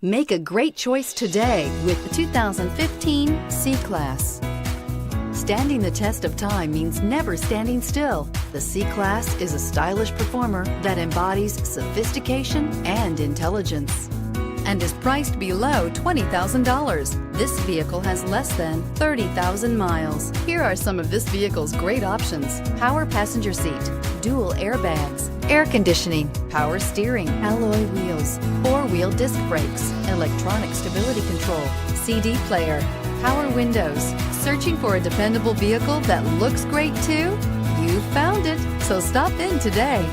Make a great choice today with the 2015 C-Class. Standing the test of time means never standing still. The C-Class is a stylish performer that embodies sophistication and intelligence and is priced below $20,000. This vehicle has less than 30,000 miles. Here are some of this vehicle's great options: power passenger seat, dual airbags, air conditioning, power steering, alloy wheels, four-wheel disc brakes, electronic stability control, CD player, power windows. Searching for a dependable vehicle that looks great too? You found it, so stop in today.